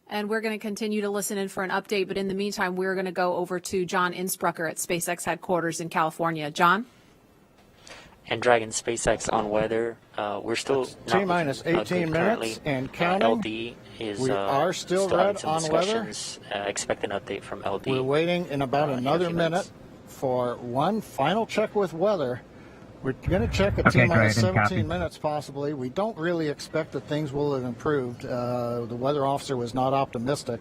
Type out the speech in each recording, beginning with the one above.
And we're going to continue to listen in for an update. But in the meantime, we're going to go over to John Innsbrucker at SpaceX headquarters in California. John? And Dragon SpaceX on weather. We're still T-minus 18 minutes and counting. LD is we are still red on weather. Expect an update from LD. We're waiting in about another minute for one final check with weather. We're going to check at T-minus 17 minutes possibly. We don't really expect that things will have improved. The weather officer was not optimistic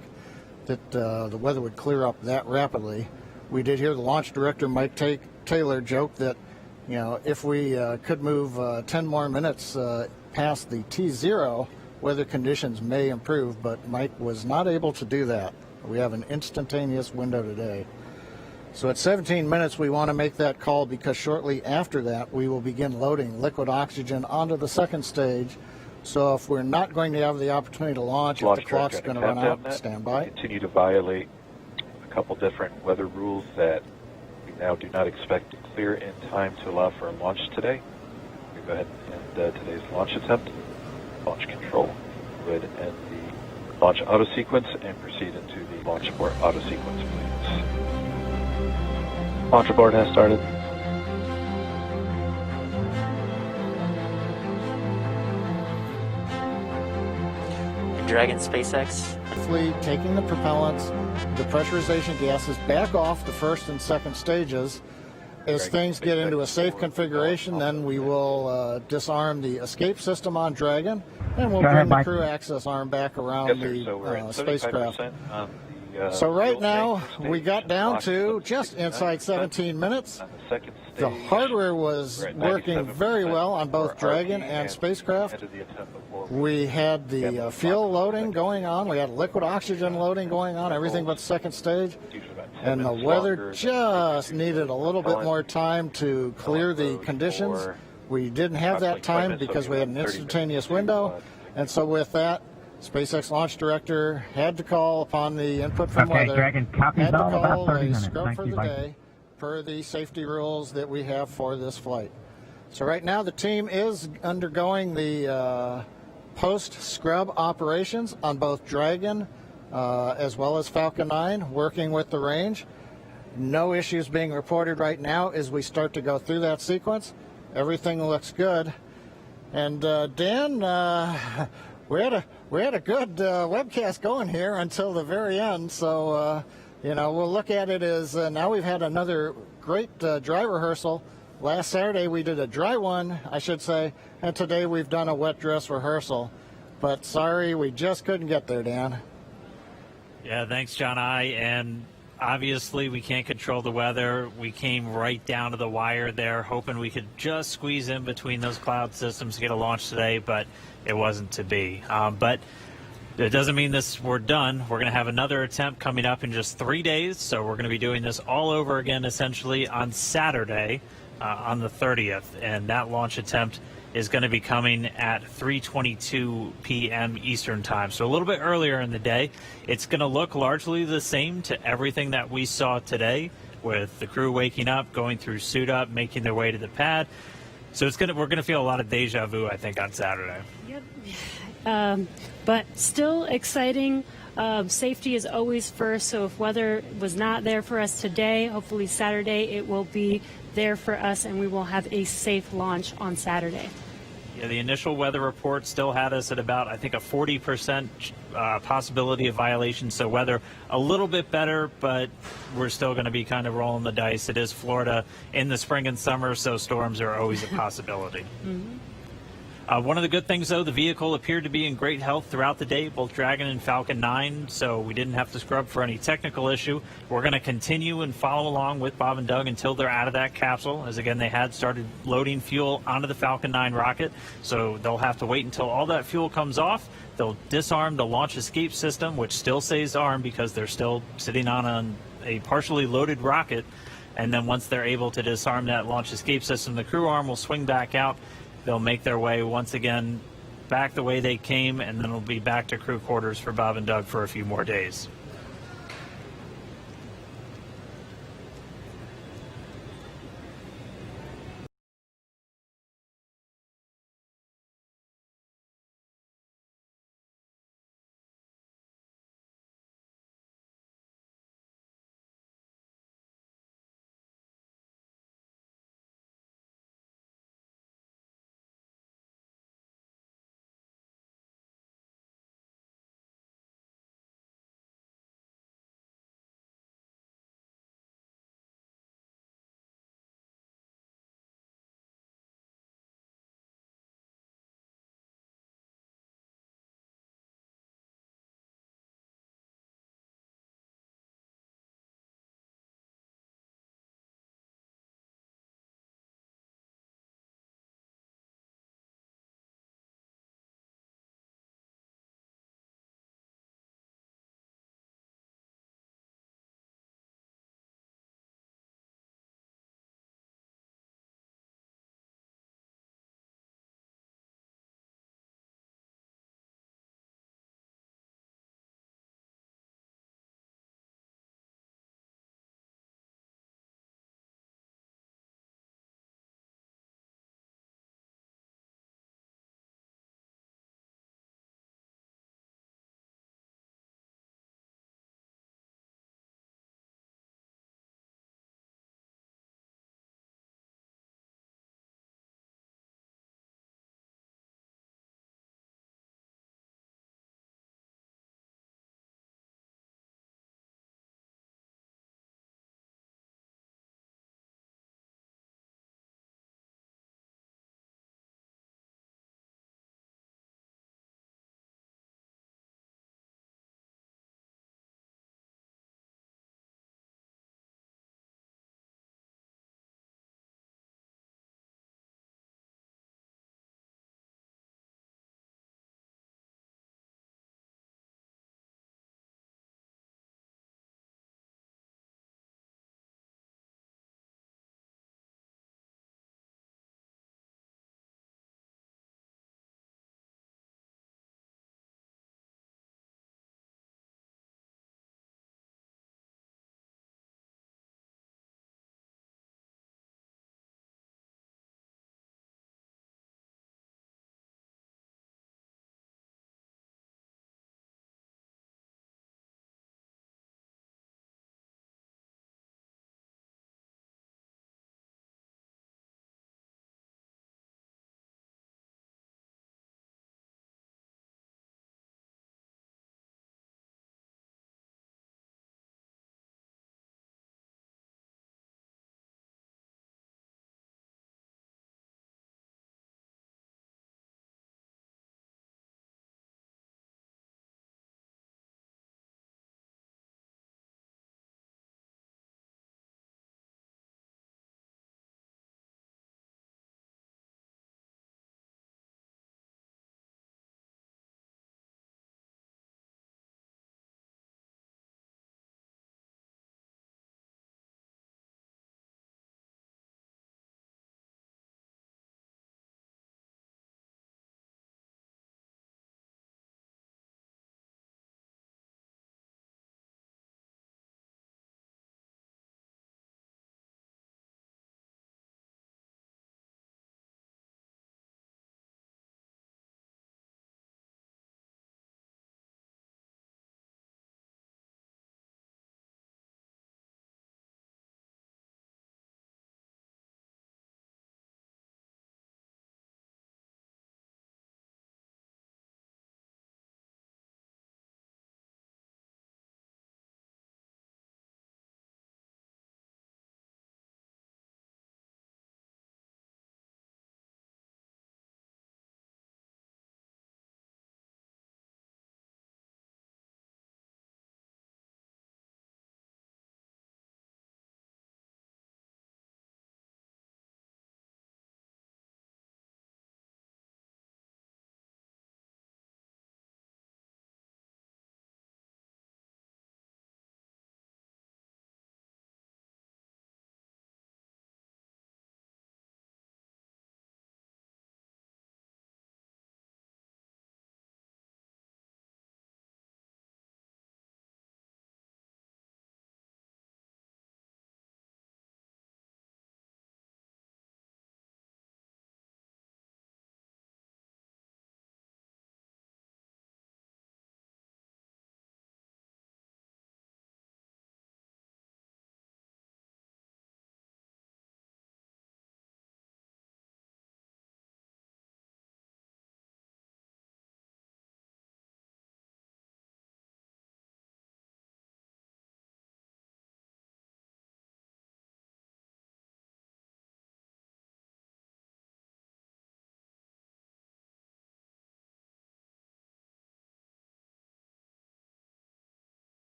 that the weather would clear up that rapidly. We did hear the launch director, Mike Taylor, joke that, you know, if we could move 10 more minutes past the T0, weather conditions may improve, but Mike was not able to do that. We have an instantaneous window today. So at 17 minutes, we want to make that call because shortly after that, we will begin loading liquid oxygen onto the second stage. So if we're not going to have the opportunity to launch, if the clock's going to run out, stand by. Continue to violate a couple different weather rules that we now do not expect to clear in time to allow for a launch today. We go ahead and end today's launch attempt. Launch control would end the launch auto sequence and proceed into the launch abort auto sequence, please. Launch abort has started. Dragon SpaceX. Taking the propellants, the pressurization gases back off the first and second stages. As things get into a safe configuration, then we will disarm the escape system on Dragon, and we'll bring the crew access arm back around the spacecraft. So right now, we got down to just inside 17 minutes. The hardware was working very well on both Dragon and spacecraft. We had the fuel loading going on. We had liquid oxygen loading going on, everything but second stage. And the weather just needed a little bit more time to clear the conditions. We didn't have that time because we had an instantaneous window. And so with that, SpaceX launch director had to call upon the input from weather, Dragon, had to call a minutes. scrub for the day per the safety rules that we have for this flight. So right now the team is undergoing the post-scrub operations on both Dragon as well as Falcon 9, working with the range. No issues being reported right now as we start to go through that sequence. Everything looks good. And Dan, we had a good webcast going here until the very end, so you know, we'll look at it as now we've had another great dry rehearsal. Last Saturday we did a dry one, I should say, and today we've done a wet dress rehearsal. But sorry, we just couldn't get there, Dan. Yeah, thanks, John and obviously we can't control the weather. We came right down to the wire there, hoping we could just squeeze in between those cloud systems to get a launch today, but it wasn't to be. But it doesn't mean we're done. We're going to have another attempt coming up in just 3 days, so we're going to be doing this all over again essentially on Saturday on the 30th, and that launch attempt is going to be coming at 3:22 p.m. Eastern time, so a little bit earlier in the day. It's going to look largely the same to everything that we saw today, with the crew waking up, going through suit up, making their way to the pad. So we're going to feel a lot of deja vu, I think, on Saturday. Yep. But still exciting. Safety is always first, so if weather was not there for us today, hopefully Saturday it will be there for us, and we will have a safe launch on Saturday. Yeah, the initial weather report still had us at about, I think, a 40% possibility of violation. So weather a little bit better, but we're still going to be kind of rolling the dice. It is Florida in the spring and summer, so storms are always a possibility. Mm-hmm. One of the good things, though, the vehicle appeared to be in great health throughout the day, both Dragon and Falcon 9, so we didn't have to scrub for any technical issue. We're going to continue and follow along with Bob and Doug until they're out of that capsule, as, again, they had started loading fuel onto the Falcon 9 rocket, so they'll have to wait until all that fuel comes off. They'll disarm the launch escape system, which still stays armed because they're still sitting on a partially loaded rocket, and then once they're able to disarm that launch escape system, the crew arm will swing back out. They'll make their way once again back the way they came, and then it'll be back to crew quarters for Bob and Doug for a few more days.